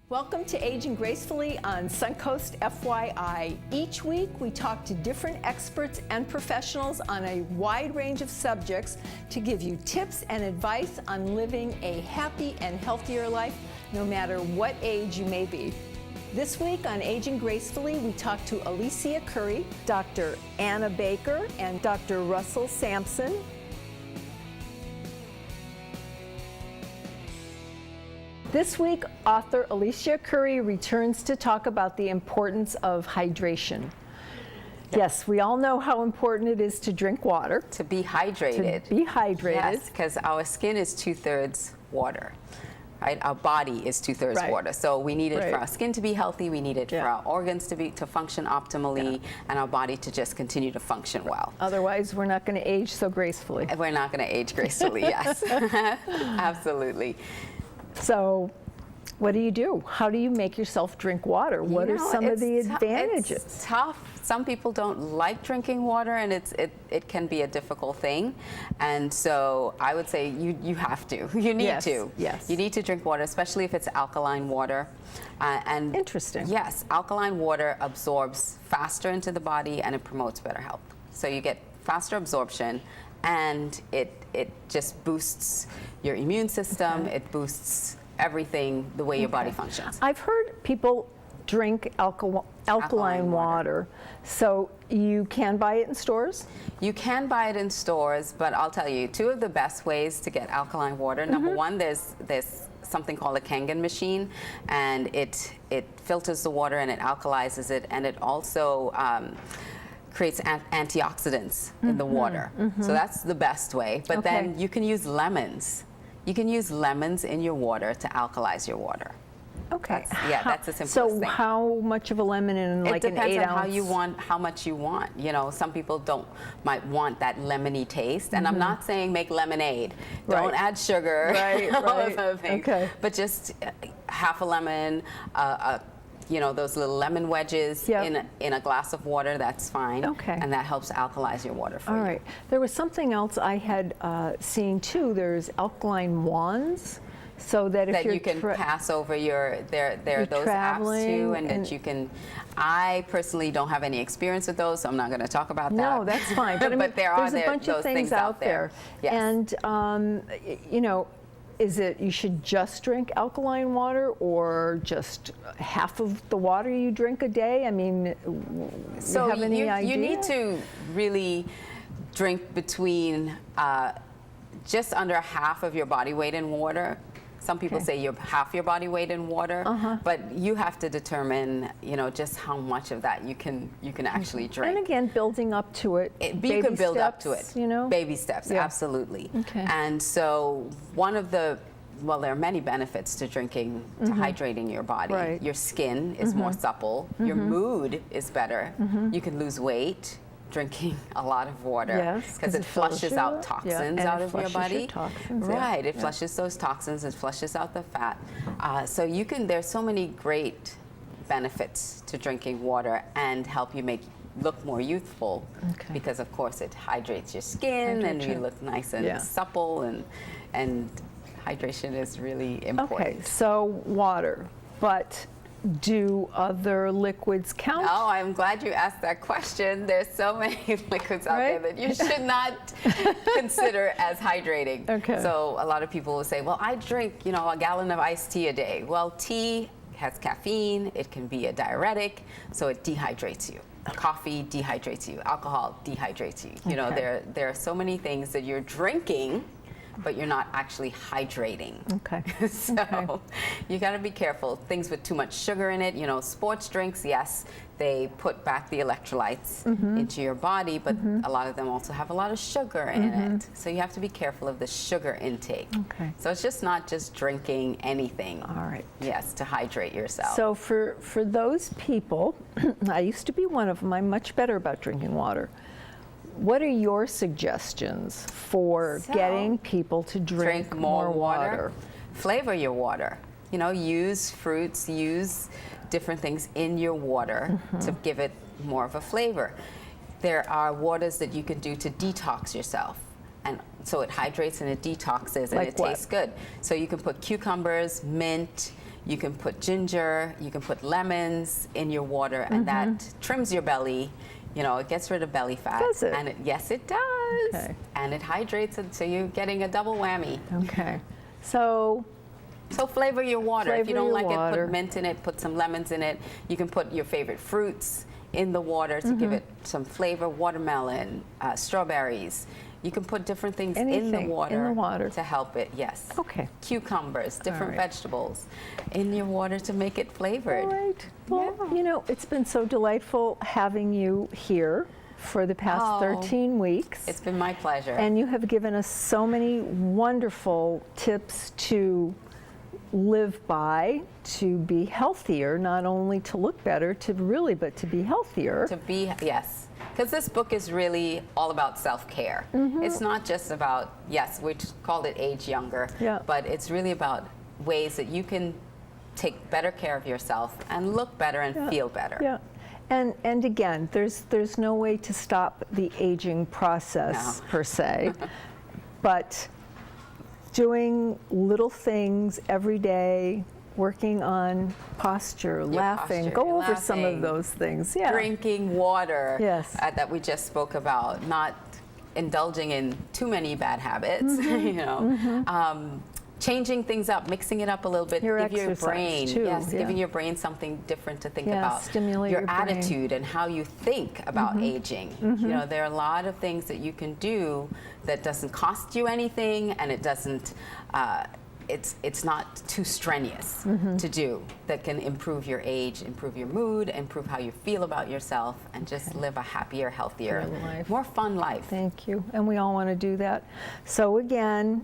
Welcome to Aging Gracefully on Suncoast FYI. Each week we talk to different experts and professionals on a wide range of subjects to give you tips and advice on living a happy and healthier life, no matter what age you may be. This week on Aging Gracefully, we talk to Alicia Couri, Dr. Anna Baker, and Dr. Russell Samson. This week, author Alicia Couri returns to talk about the importance of hydration. Yes, we all know how important it is to drink water. To be hydrated. To be hydrated. Yes, because our skin is 2/3 water, right? Our body is 2/3 water. So we need it for our skin to be healthy, we need it for our organs to function optimally, and our body to just continue to function well. Otherwise, we're not going to age so gracefully. We're not going to age gracefully, yes. Absolutely. So, what do you do? How do you make yourself drink water? What are some of the advantages? It's tough. Some people don't like drinking water, and it can be a difficult thing. And so I would say you have to. You need to. Yes. You need to drink water, especially if it's alkaline water. And interesting. Yes, alkaline water absorbs faster into the body, and it promotes better health. So you get faster absorption, and it just boosts your immune system. It boosts everything, the way your body functions. I've heard people drink alkaline water. So you can buy it in stores? You can buy it in stores, but I'll tell you, two of the best ways to get alkaline water. Number one, there's something called a Kangen machine, and it filters the water and it alkalizes it, and it also creates antioxidants in the water. So that's the best way. But then you can use lemons. You can use lemons in your water to alkalize your water. Okay. That's the simplest thing. So how much of a lemon in like an 8 ounce? It depends on how much you want. You know, some people might want that lemony taste. And I'm not saying make lemonade. Don't add sugar. All those other things. Okay. But just half a lemon, you know, those little lemon wedges in a glass of water, that's fine. Okay. And that helps alkalize your water for you. All right. There was something else I had seen too. There's alkaline wands, so that if you can pass over there are those apps too, and that you can. I personally don't have any experience with those, so I'm not going to talk about that. No, that's fine. But, I mean, but there's a bunch of things out there. Yes. And you know, is it you should just drink alkaline water, or just half of the water you drink a day? I mean, so you have any idea? You need to really drink between just under half of your body weight in water. Some people say you're half your body weight in water, but you have to determine, you know, just how much of that you can actually drink. And again, building up to it. You can build up to it. You know, baby steps, absolutely. Okay. And so there are many benefits to drinking, to hydrating your body. Right. Your skin is more supple. Your mood is better. You can lose weight drinking a lot of water, because it flushes out toxins out of your body. Right, it flushes those toxins, it flushes out the fat. So there's so many great benefits to drinking water, and help you look more youthful, because of course it hydrates your skin and you look nice and supple, and hydration is really important. Okay, so water, but do other liquids count? Oh, I'm glad you asked that question. There's so many liquids out there that you should not consider as hydrating. Okay. So a lot of people will say, well, I drink, you know, a gallon of iced tea a day. Well, tea has caffeine. It can be a diuretic, so it dehydrates you. Coffee dehydrates you. Alcohol dehydrates you. You know, there are so many things that you're drinking, but you're not actually hydrating. Okay. So you got to be careful. Things with too much sugar in it, you know, sports drinks, yes, they put back the electrolytes into your body, but a lot of them also have a lot of sugar in it. So you have to be careful of the sugar intake. Okay. So it's just not just drinking anything. All right. Yes, to hydrate yourself. So for those people, I used to be one of them, I'm much better about drinking water. What are your suggestions for getting people to drink more water? Flavor your water. You know, use fruits, use different things in your water to give it more of a flavor. There are waters that you can do to detox yourself. And so it hydrates and it detoxes and it tastes good. So you can put cucumbers, mint, You can put ginger, you can put lemons in your water, and that trims your belly. You know, it gets rid of belly fat. Does it? And yes, it does. Okay. And it hydrates it, so you're getting a double whammy. Okay. So flavor your water. If you don't like it, water. put mint in it, put some lemons in it. You can put your favorite fruits in the water to give it some flavor. Watermelon, strawberries. You can put different things in the water to help it, yes. Okay. Cucumbers, different vegetables in your water to make it flavored. All right. Well, you know, it's been so delightful having you here for the past 13 weeks. It's been my pleasure. And you have given us so many wonderful tips to live by, to be healthier, not only to look better, but to be healthier. Yes. Because this book is really all about self-care. It's not just about, yes, we called it Age Younger, but it's really about ways that you can take better care of yourself and look better and feel better. Yeah. And again, there's no way to stop the aging process per se, but doing little things every day, working on posture, laughing, go over some of those things. Yeah. Drinking water that we just spoke about, not indulging in too many bad habits, you know. Changing things up, mixing it up a little bit, give your brain, giving your brain something different to think about. Stimulate your brain. Attitude and how you think about aging. You know, there are a lot of things that you can do that doesn't cost you anything, and it doesn't. It's not too strenuous to do, that can improve your age, improve your mood, improve how you feel about yourself, and just live a happier, healthier, more fun life. Thank you. And we all want to do that. So again,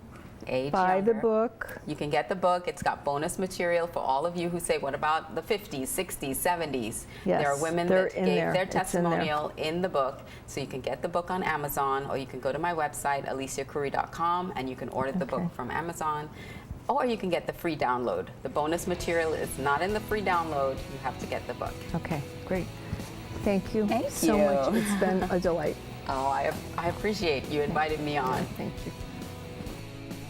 buy the book. You can get the book. It's got bonus material for all of you who say, what about the 50s, 60s, 70s? There are women that gave their testimonial in the book. So you can get the book on Amazon, or you can go to my website, aliciacouri.com, and you can order the book from Amazon. Or you can get the free download. The bonus material is not in the free download. You have to get the book. Okay, great. Thank you so much. It's been a delight. Oh, I appreciate you invited me on. Thank you.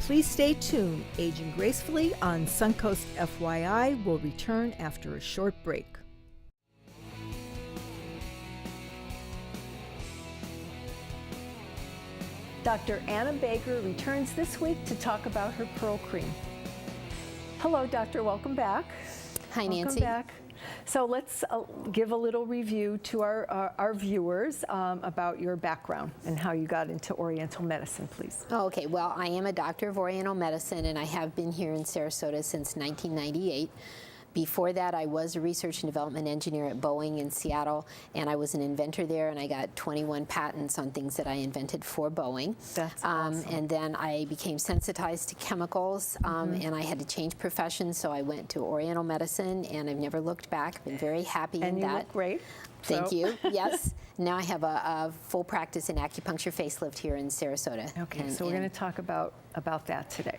Please stay tuned. Aging Gracefully on Suncoast FYI will return after a short break. Dr. Anna Baker returns this week to talk about her Pearl Cream. Hello, Doctor. Welcome back. Hi, Nancy. Welcome back. So let's give a little review to our viewers about your background and how you got into Oriental medicine, please. Oh, okay. Well, I am a doctor of Oriental medicine, and I have been here in Sarasota since 1998. Before that, I was a research and development engineer at Boeing in Seattle, and I was an inventor there, and I got 21 patents on things that I invented for Boeing. That's awesome. And then I became sensitized to chemicals, and I had to change professions, so I went to Oriental medicine, and I've never looked back. Been very happy in that. And you look great. Thank you. Yes. Now I have a full practice in acupuncture facelift here in Sarasota. Okay, so we're going to talk about that today.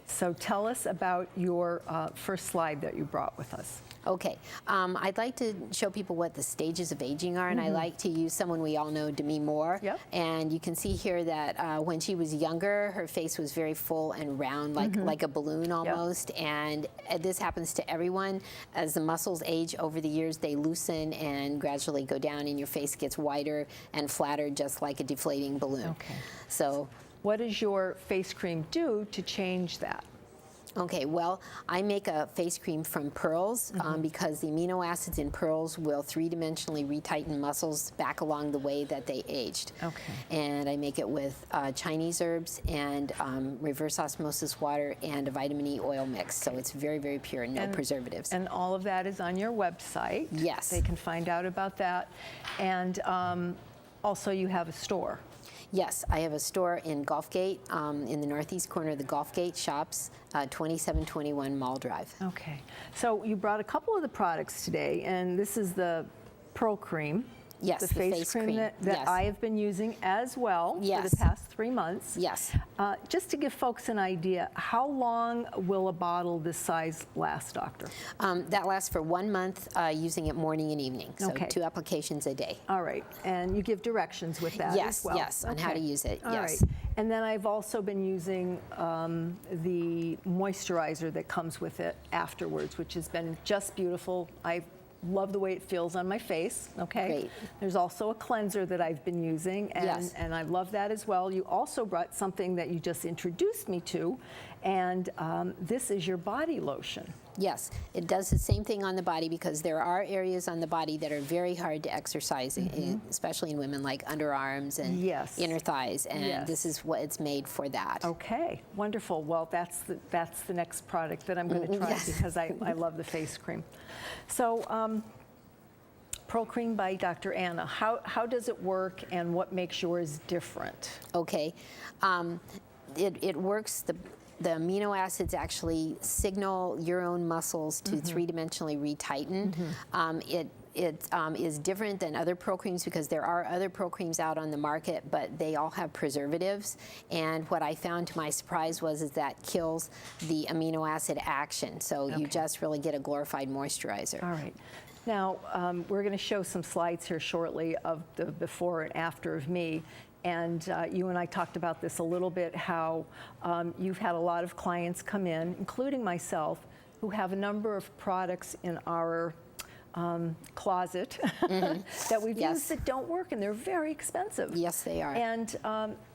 So tell us about your first slide that you brought with us. Okay, I'd like to show people what the stages of aging are, and I like to use someone we all know, Demi Moore. Yep. And you can see here that when she was younger, her face was very full and round, like a balloon almost. Yep. And this happens to everyone. As the muscles age over the years, they loosen and gradually go down, and your face gets wider and flatter, just like a deflating balloon. Okay. So, what does your face cream do to change that? Okay, well, I make a face cream from pearls because the amino acids in pearls will three-dimensionally retighten muscles back along the way that they aged. Okay. And I make it with Chinese herbs and reverse osmosis water and a vitamin E oil mix. So it's very, very pure and no preservatives. And all of that is on your website. Yes. They can find out about that. And also you have a store. Yes, I have a store in Gulfgate, in the northeast corner of the Gulfgate shops, 2721 Mall Drive. Okay. So you brought a couple of the products today, and this is the Pearl Cream. Yes, the face cream that I have been using as well for the past 3 months. Yes. Just to give folks an idea, how long will a bottle this size last, Doctor? That lasts for 1 month, using it morning and evening. So 2 applications a day. All right. And you give directions with that as well? Yes, on how to use it. All yes. right. And then I've also been using the moisturizer that comes with it afterwards, which has been just beautiful. I love the way it feels on my face, okay? Great. There's also a cleanser that I've been using, and, Yes. and I love that as well. You also brought something that you just introduced me to, and this is your body lotion. Yes, it does the same thing on the body because there are areas on the body that are very hard to exercise, especially in women, like underarms and Yes. inner thighs, and Yes. this is what it's made for that. Okay, wonderful. Well, that's the next product that I'm going to try Yes. because I love the face cream. So, Pro Cream by Dr. Anna, how does it work and what makes yours different? Okay, it works. The amino acids actually signal your own muscles to three-dimensionally retighten. It is different than other Pro Creams because there are other Pro Creams out on the market, but they all have preservatives. And what I found to my surprise was that kills the amino acid action. So you just really get a glorified moisturizer. All right. Now, we're going to show some slides here shortly of the before and after of me. And you and I talked about this a little bit, how you've had a lot of clients come in, including myself, who have a number of products in our closet that we've used that don't work, and they're very expensive. Yes, they are. And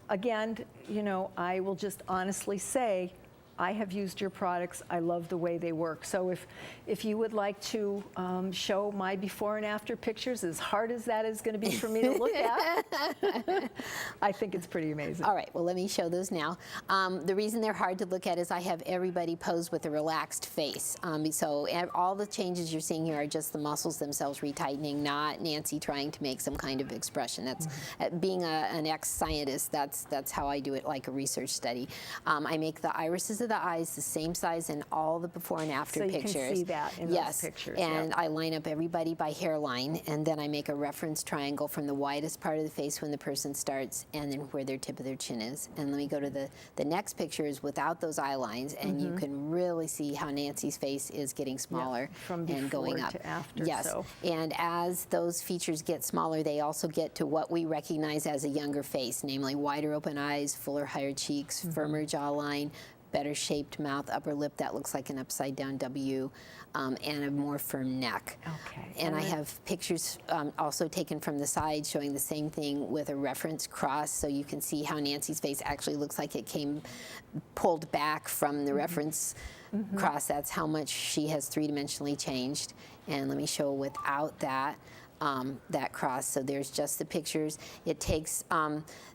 again, you know, I will just honestly say, I have used your products. I love the way they work. So if you would like to show my before and after pictures, as hard as that is going to be for me to look at, I think it's pretty amazing. All right, well, let me show those now. The reason they're hard to look at is I have everybody pose with a relaxed face. So all the changes you're seeing here are just the muscles themselves retightening, not Nancy trying to make some kind of expression. That's being an ex-scientist, that's how I do it, like a research study. I make the irises of the eyes the same size in all the before and after pictures. So you can see that in those pictures. And I line up everybody by hairline, and then I make a reference triangle from the widest part of the face when the person starts, and then where their tip of their chin is. And let me go to the next pictures without those eye lines, and you can really see how Nancy's face is getting smaller from and going up. To after. Yes, so. And as those features get smaller, they also get to what we recognize as a younger face, namely wider open eyes, fuller, higher cheeks, firmer jawline, better shaped mouth, upper lip that looks like an upside down W, and a more firm neck. Okay. And I have pictures also taken from the side showing the same thing with a reference cross, so you can see how Nancy's face actually looks like it came pulled back from the reference cross. That's how much she has three-dimensionally changed. And let me show without that. That cross. So there's just the pictures. It takes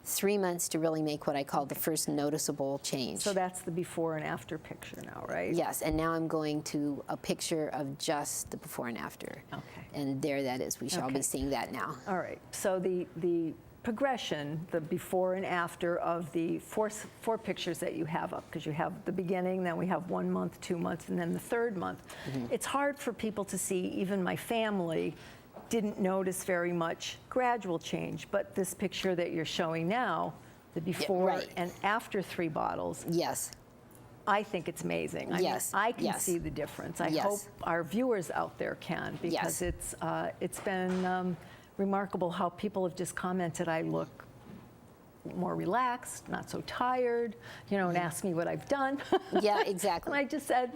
3 months to really make what I call the first noticeable change. So that's the before and after picture now, right? Yes, and now I'm going to a picture of just the before and after. Okay. And there that is. We shall be seeing that now. All right. So the progression, the before and after of the four pictures that you have up, because you have the beginning, then we have 1 month, 2 months, and then the third month. It's hard for people to see, even my family didn't notice very much gradual change, but this picture that you're showing now, the before and after 3 bottles, Yes. I think it's amazing. I mean, I can see the difference. I hope our viewers out there can, because it's been remarkable how people have just commented I look more relaxed, not so tired, you know, and ask me what I've done. Yeah, exactly. And I just said,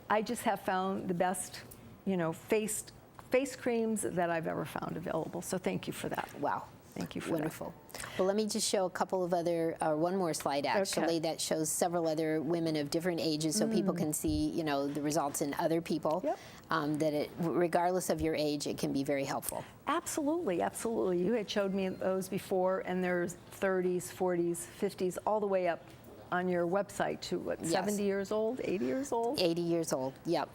I just have found the best, you know, face creams that I've ever found available. So thank you for that. Wow. Thank you for Wonderful. Well, let me just show a couple of other, one more slide actually, that shows several other women of different ages so people can see, you know, the results in other people. That it, regardless of your age, it can be very helpful. Absolutely, absolutely. You had showed me those before, and there's 30s, 40s, 50s, all the way up on your website to what, 70 years old, 80 years old? 80 years old, yep.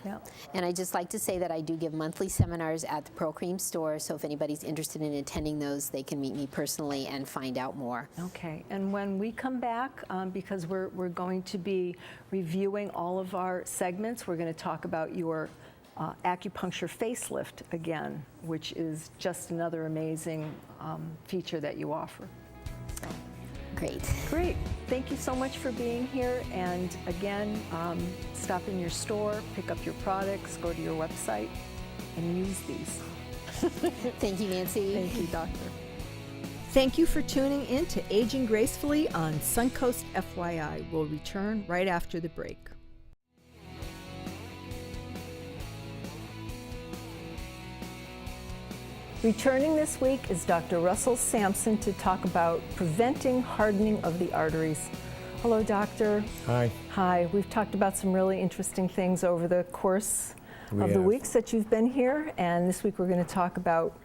And I just like to say that I do give monthly seminars at the Pro Cream store, so if anybody's interested in attending those, they can meet me personally and find out more. Okay, and when we come back, because we're going to be reviewing all of our segments, we're going to talk about your acupuncture facelift again, which is just another amazing feature that you offer. So. Great. Thank you so much for being here. And again, stop in your store, pick up your products, go to your website, and use these. Thank you, Nancy. Thank you, Doctor. Thank you for tuning in to Aging Gracefully on Suncoast FYI. We'll return right after the break. Returning this week is Dr. Russell Samson to talk about preventing hardening of the arteries. Hello, doctor. Hi. Hi. We've talked about some really interesting things over the course of the weeks that you've been here, and this week we're going to talk about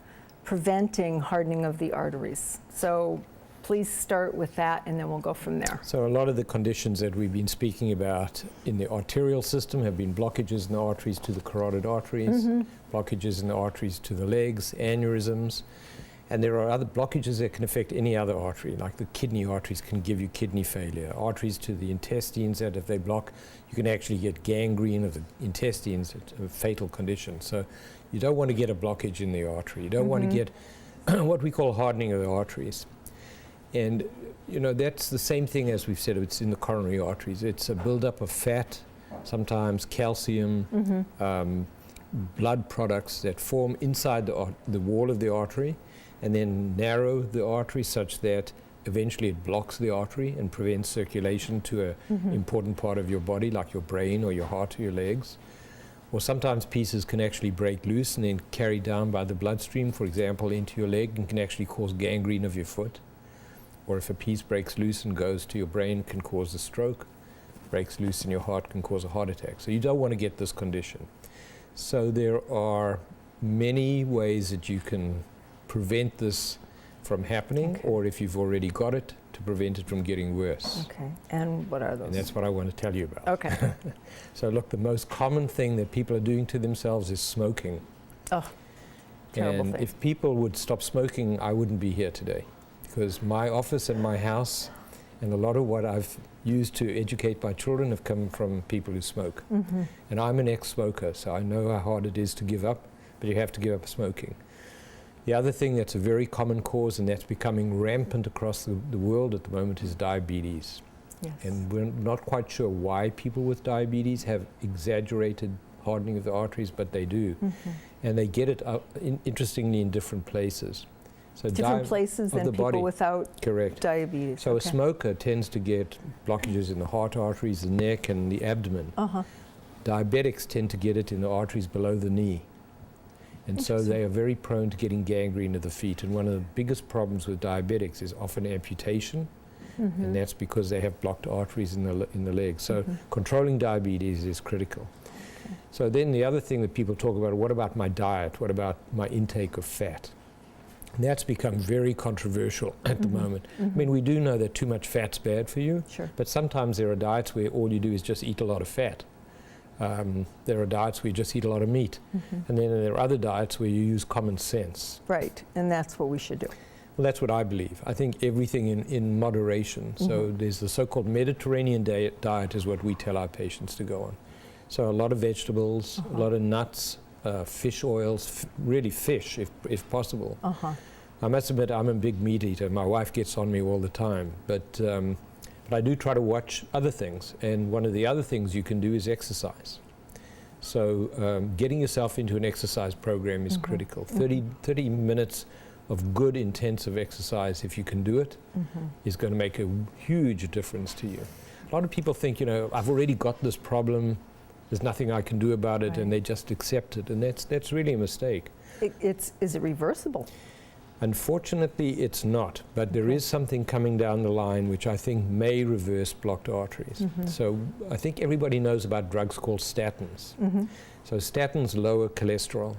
preventing hardening of the arteries. So please start with that, and then we'll go from there. So a lot of the conditions that we've been speaking about in the arterial system have been blockages in the arteries to the carotid arteries, blockages in the arteries to the legs, aneurysms, and there are other blockages that can affect any other artery, like the kidney arteries can give you kidney failure, arteries to the intestines that if they block, you can actually get gangrene of the intestines, a fatal condition. So you don't want to get a blockage in the artery. You don't want to get what we call hardening of the arteries. And, you know, that's the same thing as we've said, it's in the coronary arteries. It's a buildup of fat, sometimes calcium, blood products that form inside the wall of the artery and then narrow the artery such that eventually it blocks the artery and prevents circulation to an important part of your body, like your brain or your heart or your legs. Or sometimes pieces can actually break loose and then carry down by the bloodstream, for example, into your leg, and can actually cause gangrene of your foot. Or if a piece breaks loose and goes to your brain, can cause a stroke. Breaks loose in your heart, can cause a heart attack. So you don't want to get this condition. So there are many ways that you can prevent this from happening, or if you've already got it, to prevent it from getting worse. Okay, and what are those? And that's what I want to tell you about. Okay. So look, the most common thing that people are doing to themselves is smoking. Oh, terrible and thing. if people would stop smoking, I wouldn't be here today. Because my office and my house and a lot of what I've used to educate my children have come from people who smoke. And I'm an ex-smoker, so I know how hard it is to give up, but you have to give up smoking. The other thing that's a very common cause, and that's becoming rampant across the world at the moment, is diabetes. Yes. And we're not quite sure why people with diabetes have exaggerated hardening of the arteries, but they do. And they get it, interestingly, in different places. So different places than people body. without Correct. diabetes. So a smoker tends to get blockages in the heart arteries, the neck, and the abdomen. Diabetics tend to get it in the arteries below the knee. And so they are very prone to getting gangrene of the feet. And one of the biggest problems with diabetics is often amputation. And that's because they have blocked arteries in the legs. So controlling diabetes is critical. So then the other thing that people talk about, what about my diet? What about my intake of fat? And that's become very controversial at the moment. I mean, we do know that too much fat's bad for you, but sometimes there are diets where all you do is just eat a lot of fat. There are diets where you just eat a lot of meat. And then there are other diets where you use common sense. Right, and that's what we should do. Well, that's what I believe. I think everything in moderation. So there's the so-called Mediterranean diet is what we tell our patients to go on. So a lot of vegetables, a lot of nuts, fish oils, really fish if possible. I must admit I'm a big meat eater. My wife gets on me all the time, but I do try to watch other things. And one of the other things you can do is exercise. So getting yourself into an exercise program is critical. 30 minutes of good intensive exercise, if you can do it, is going to make a huge difference to you. A lot of people think, you know, I've already got this problem, there's nothing I can do about it, and they just accept it, and that's really a mistake. Is it reversible? Unfortunately, it's not, but there is something coming down the line which I think may reverse blocked arteries. So I think everybody knows about drugs called statins. So statins lower cholesterol,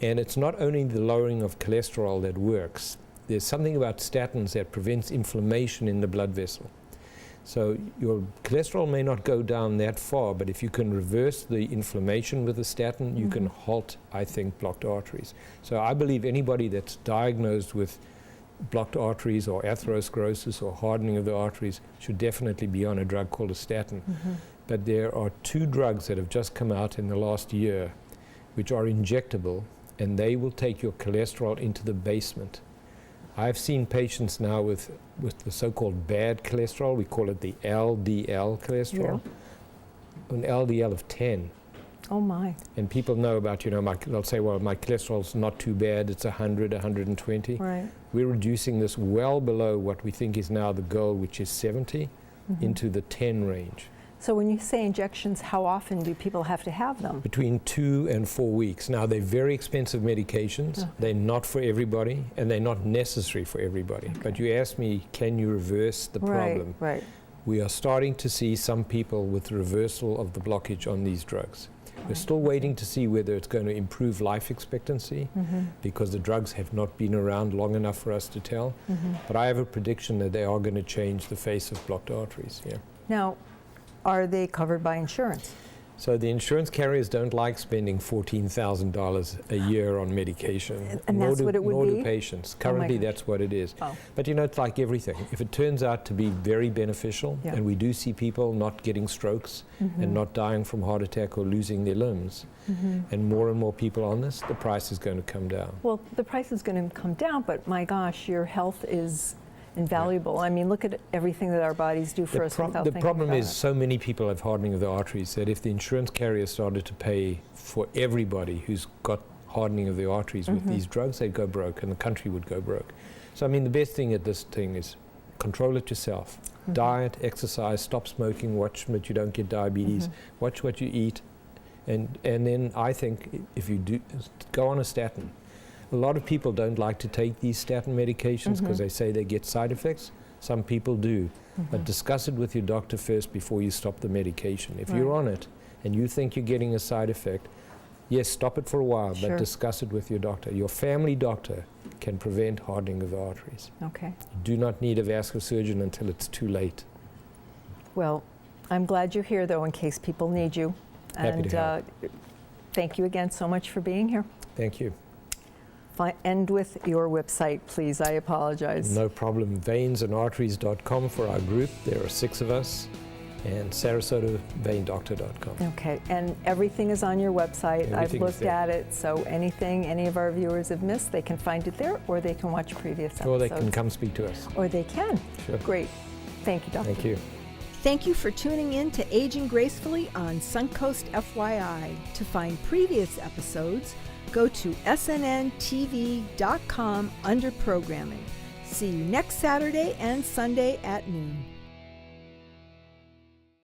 and it's not only the lowering of cholesterol that works. There's something about statins that prevents inflammation in the blood vessel. So your cholesterol may not go down that far, but if you can reverse the inflammation with a statin, you can halt, I think, blocked arteries. So I believe anybody that's diagnosed with blocked arteries or atherosclerosis or hardening of the arteries should definitely be on a drug called a statin. But there are 2 drugs that have just come out in the last year which are injectable, and they will take your cholesterol into the basement. I've seen patients now with the so-called bad cholesterol, we call it the LDL cholesterol, an LDL of 10. Oh my. And people know about, they'll say, well, my cholesterol's not too bad, it's 100, 120. Right. We're reducing this well below what we think is now the goal, which is 70, into the 10 range. So when you say injections, how often do people have to have them? Between 2 and 4 weeks. Now, they're very expensive medications. Okay. They're not for everybody, and they're not necessary for everybody. Okay. But you asked me, can you reverse the problem? Right. We are starting to see some people with reversal of the blockage on these drugs. We're still waiting to see whether it's going to improve life expectancy, because the drugs have not been around long enough for us to tell. But I have a prediction that they are going to change the face of blocked arteries. Yeah. Now, are they covered by insurance? So the insurance carriers don't like spending $14,000 a year on medication. And that's what it would be? Nor do patients. Currently, that's what it is. Oh. But it's like everything. If it turns out to be very beneficial, and we do see people not getting strokes and not dying from heart attack or losing their limbs, and more people on this, the price is going to come down. Well, the price is going to come down, but my gosh, your health is invaluable. I mean, look at everything that our bodies do for us without thinking about it. The problem is so many people have hardening of the arteries that if the insurance carrier started to pay for everybody who's got hardening of the arteries with these drugs, they'd go broke and the country would go broke. So I mean, the best thing at this thing is control it yourself. Diet, exercise, stop smoking, watch that you don't get diabetes, watch what you eat, and then I think if you do, go on a statin. A lot of people don't like to take these statin medications because they say they get side effects. Some people do. But discuss it with your doctor first before you stop the medication. If you're on it and you think you're getting a side effect, yes, stop it for a while, but discuss it with your doctor. Your family doctor can prevent hardening of the arteries. Okay. You do not need a vascular surgeon until it's too late. Well, I'm glad you're here, though, in case people need you. Happy to help. Thank you again so much for being here. Thank you. End with your website, please. I apologize. No problem. Veinsанdarteries.com for our group. There are 6 of us. And SarasotaVeinDoctor.com. Okay, and everything is on your website. I've looked at it, so anything any of our viewers have missed, they can find it there, or they can watch previous episodes. Or they can come speak to us. Or they can. Sure. Great. Thank you, Doctor. Thank you. Thank you for tuning in to Aging Gracefully on Suncoast FYI. To find previous episodes, go to snntv.com under programming. See you next Saturday and Sunday at noon.